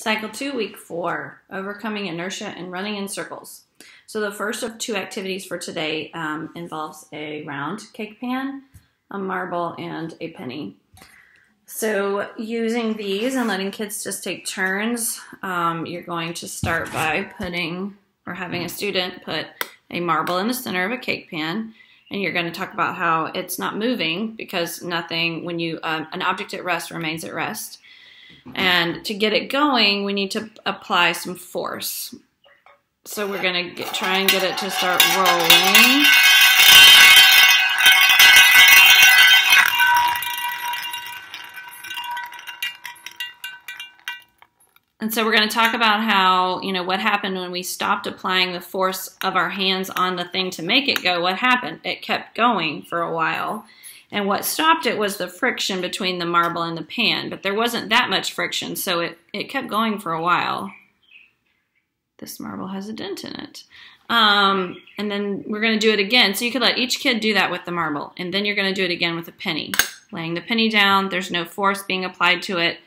Cycle 2, Week 4, Overcoming Inertia and Running in Circles. So the first of two activities for today involves a round cake pan, a marble, and a penny. So using these and letting kids just take turns, you're going to start by putting or having a student put a marble in the center of a cake pan, and you're going to talk about how it's not moving because nothing, when you an object at rest remains at rest. And to get it going, we need to apply some force. So we're going to try and get it to start rolling. And so we're going to talk about how, what happened when we stopped applying the force of our hands on the thing to make it go. What happened? It kept going for a while. And what stopped it was the friction between the marble and the pan. But there wasn't that much friction, so it kept going for a while. This marble has a dent in it. And then we're going to do it again. So you could let each kid do that with the marble. And then you're going to do it again with a penny. Laying the penny down, there's no force being applied to it.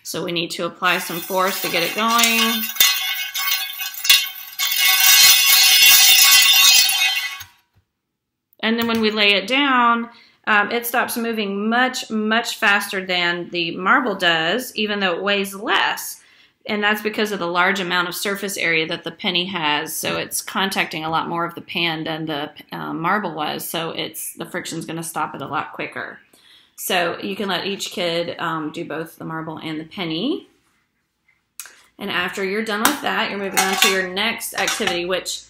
So we need to apply some force to get it going. And then when we lay it down, it stops moving much, much faster than the marble does, even though it weighs less. And that's because of the large amount of surface area that the penny has. So it's contacting a lot more of the pan than the marble was. So the friction's going to stop it a lot quicker. So you can let each kid do both the marble and the penny. And after you're done with that, you're moving on to your next activity, which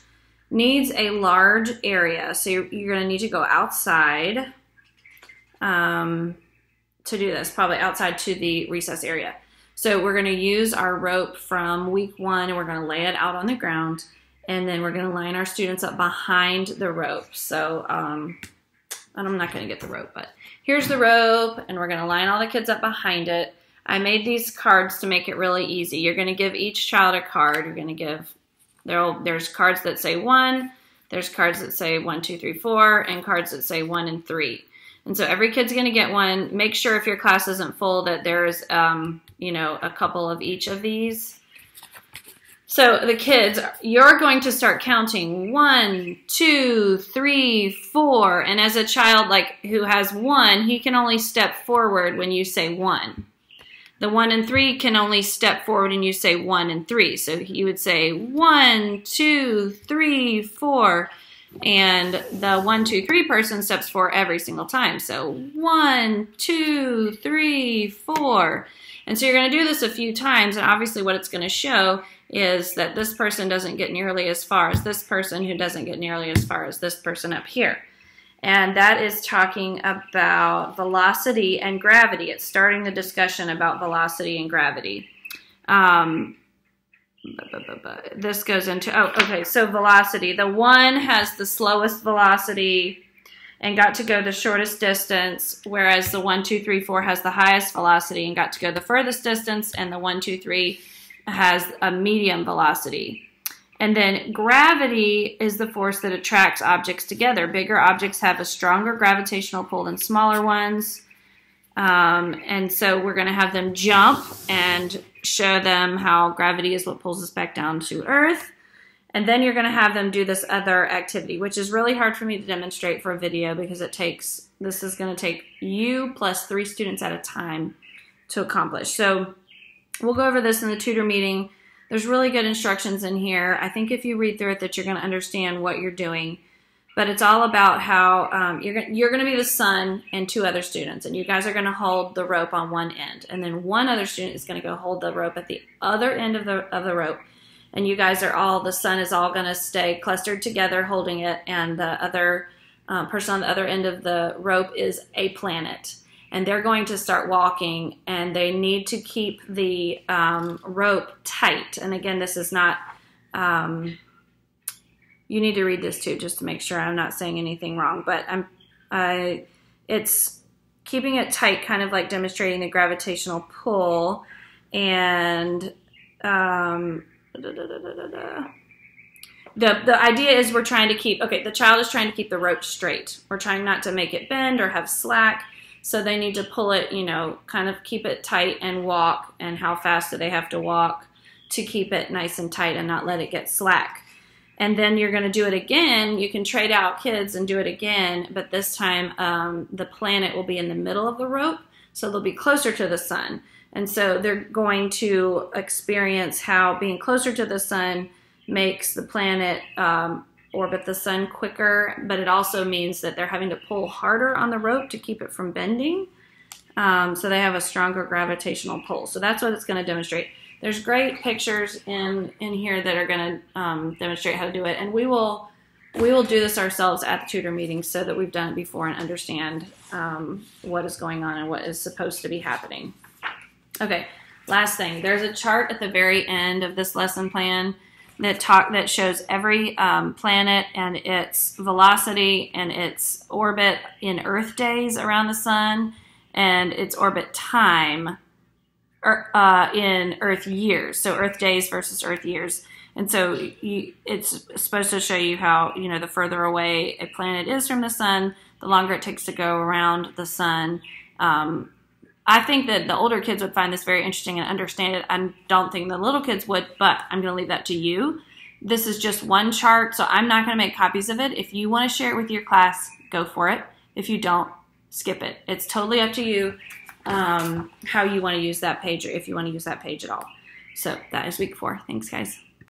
needs a large area. So you're going to need to go outside to do this, probably outside to the recess area. So we're going to use our rope from week 1 and we're going to lay it out on the ground. And then we're going to line our students up behind the rope. So and I'm not going to get the rope, but here's the rope, and we're going to line all the kids up behind it. I made these cards to make it really easy. You're going to give each child a card. You're going to give, there's cards that say 1, there's cards that say 1, 2, 3, 4, and cards that say 1 and 3. And so every kid's going to get one. Make sure if your class isn't full that there's, a couple of each of these. So the kids, you're going to start counting 1, 2, 3, 4. And as a child who has 1, he can only step forward when you say 1. The 1 and 3 can only step forward when you say 1 and 3. So you would say 1, 2, 3, 4. And the 1, 2, 3 person steps forward every single time. So 1, 2, 3, 4. And so you're going to do this a few times. And obviously what it's going to show is that this person doesn't get nearly as far as this person, who doesn't get nearly as far as this person up here. And that is talking about velocity and gravity. It's starting the discussion about velocity and gravity. This goes into, so velocity. The 1 has the slowest velocity and got to go the shortest distance, whereas the 1, 2, 3, 4 has the highest velocity and got to go the furthest distance, and the 1, 2, 3 has a medium velocity. And then gravity is the force that attracts objects together. Bigger objects have a stronger gravitational pull than smaller ones. And so we're going to have them jump and show them how gravity is what pulls us back down to Earth. And then you're going to have them do this other activity, which is really hard for me to demonstrate for a video because this is going to take you plus 3 students at a time to accomplish. So we'll go over this in the tutor meeting. There's really good instructions in here. I think if you read through it that you're going to understand what you're doing. But it's all about how you're going to be the son and 2 other students. And you guys are going to hold the rope on one end. And then one other student is going to go hold the rope at the other end of the rope. And you guys are the son is all going to stay clustered together holding it. And the other person on the other end of the rope is a planet. And they're going to start walking, and they need to keep the rope tight. And again, this is not, you need to read this too, just to make sure I'm not saying anything wrong. But it's keeping it tight, kind of like demonstrating the gravitational pull. And the idea is we're trying to keep, the child is trying to keep the rope straight. We're trying not to make it bend or have slack. So they need to pull it, kind of keep it tight and walk. And how fast do they have to walk? to keep it nice and tight and not let it get slack. And then you're going to do it again. You can trade out kids and do it again, but this time the planet will be in the middle of the rope, so they'll be closer to the sun. And so they're going to experience how being closer to the sun makes the planet orbit the sun quicker, but it also means that they're having to pull harder on the rope to keep it from bending. So they have a stronger gravitational pull. So that's what it's going to demonstrate. There's great pictures in here that are going to demonstrate how to do it, and we will do this ourselves at the tutor meeting so that we've done it before and understand what is going on and what is supposed to be happening. Okay, last thing. There's a chart at the very end of this lesson plan that shows every planet and its velocity and its orbit in Earth days around the sun and its orbit time in Earth years, so Earth days versus Earth years. And so it's supposed to show you how, the further away a planet is from the sun, the longer it takes to go around the sun. I think that the older kids would find this very interesting and understand it. I don't think the little kids would, but I'm going to leave that to you. This is just one chart, so I'm not going to make copies of it. If you want to share it with your class, go for it. If you don't, skip it. It's totally up to you. How you want to use that page, or if you want to use that page at all. So that is week 4. Thanks, guys.